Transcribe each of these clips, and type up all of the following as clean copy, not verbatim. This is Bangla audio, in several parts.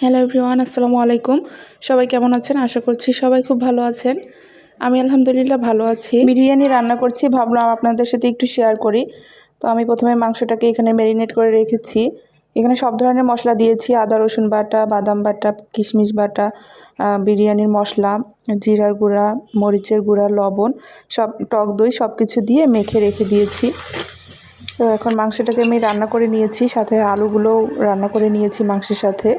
হ্যালো এভরিওয়ান, আসসালামু আলাইকুম। সবাই কেমন আছেন? আশা করছি সবাই খুব ভালো আছেন। আমি আলহামদুলিল্লাহ ভালো আছি। বিরিয়ানি রান্না করছি, ভাবলাম আপনাদের সাথে একটু শেয়ার করি। তো আমি প্রথমে মাংসটাকে এখানে ম্যারিনেট করে রেখেছি। এখানে সব ধরনের মশলা দিয়েছি, আদা রসুন বাটা, বাদাম বাটা, কিশমিশ বাটা, বিরিয়ানির মশলা, জিরার গুঁড়া, মরিচের গুঁড়া, লবণ, সব টক দই সব কিছু দিয়ে মেখে রেখে দিয়েছি। তো এখন মাংসটাকে আমি রান্না করে নিয়েছি, সাথে আলুগুলোও রান্না করে নিয়েছি মাংসের সাথে।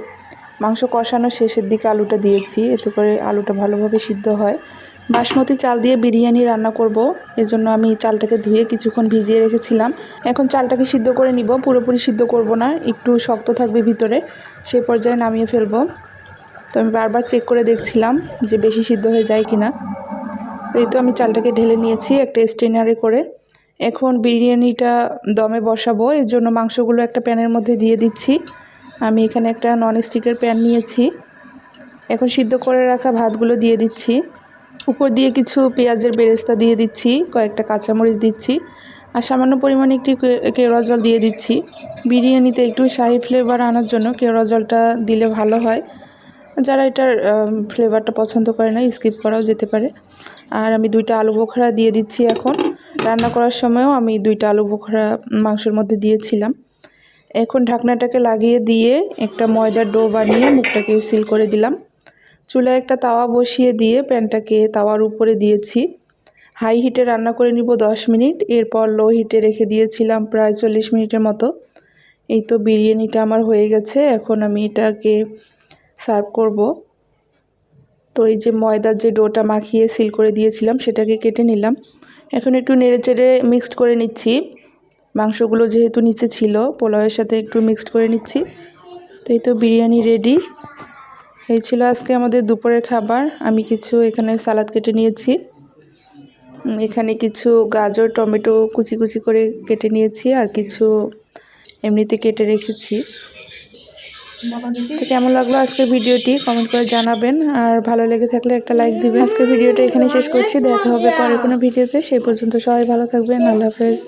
মাংস কষানো শেষের দিকে আলুটা দিয়েছি, এতে করে আলুটা ভালোভাবে সিদ্ধ হয়। বাসমতি চাল দিয়ে বিরিয়ানি রান্না করব, এজন্য আমি চালটাকে ধুয়ে কিছুক্ষণ ভিজিয়ে রেখেছিলাম। এখন চালটাকে সিদ্ধ করে নিব, পুরোপুরি সিদ্ধ করব না, একটু শক্ত থাকবে ভিতরে, সেই পর্যায়ে নামিয়ে ফেলবো। তো আমি বারবার চেক করে দেখছিলাম যে বেশি সিদ্ধ হয়ে যায় কিনা। তো এই তো আমি চালটাকে ঢেলে নিয়েছি একটা স্ট্রেনারে করে। এখন বিরিয়ানিটা দমে বসাবো, এর জন্য মাংসগুলো একটা প্যানের মধ্যে দিয়ে দিচ্ছি। আমি এখানে একটা ননস্টিকের প্যান নিয়েছি। এখন সিদ্ধ করে রাখা ভাতগুলো দিয়ে দিচ্ছি। উপর দিয়ে কিছু পেঁয়াজের বেরেস্তা দিয়ে দিচ্ছি, কয়েকটা কাঁচামরিচ দিচ্ছি, আর সামান্য পরিমাণে একটি কেওড়া জল দিয়ে দিচ্ছি। বিরিয়ানিতে একটু শাহি ফ্লেভার আনার জন্য কেওড়া জলটা দিলে ভালো হয়। যারা এটার ফ্লেভারটা পছন্দ করে না, স্কিপ করাও যেতে পারে। আর আমি 2টা আলু বোখরা দিয়ে দিচ্ছি। এখন রান্না করার সময়ও আমি 2টা আলু বোখরা মাংসের মধ্যে দিয়েছিলাম। এখন ঢাকনাটাকে লাগিয়ে দিয়ে একটা ময়দার ডো বানিয়ে মুখটাকে সিল করে দিলাম। চুলায় একটা তাওয়া বসিয়ে দিয়ে প্যানটাকে তাওয়ার উপরে দিয়েছি। হাই হিটে রান্না করে নিব 10 মিনিট, এরপর লো হিটে রেখে দিয়েছিলাম প্রায় 40 মিনিটের মতো। এই তো বিরিয়ানিটা আমার হয়ে গেছে, এখন আমি এটাকে সার্ভ করব। তো এই যে ময়দার যে ডোটা মাখিয়ে সিল করে দিয়েছিলাম সেটাকে কেটে নিলাম। এখন একটু নেড়েচেড়ে মিক্সড করে নিচ্ছি। মাংসগুলো যেহেতু নিচে ছিল, পোলাওয়ের সাথে একটু মিক্সড করে নিচ্ছি। তো এই তো বিরিয়ানি রেডি। এই ছিল আজকে আমাদের দুপুরের খাবার। আমি কিছু এখানে সালাদ কেটে নিয়েছি, এখানে কিছু গাজর টমেটো কুচি কুচি করে কেটে নিয়েছি, আর কিছু এমনিতে কেটে রেখেছি। তো কেমন লাগলো আজকের ভিডিওটি কমেন্ট করে জানাবেন, আর ভালো লেগে থাকলে একটা লাইক দিবেন। আজকের ভিডিওটা এখানে শেষ করছি, দেখা হবে পরের কোনো ভিডিওতে। সেই পর্যন্ত সবাই ভালো থাকবেন, আল্লাহ হাফেজ।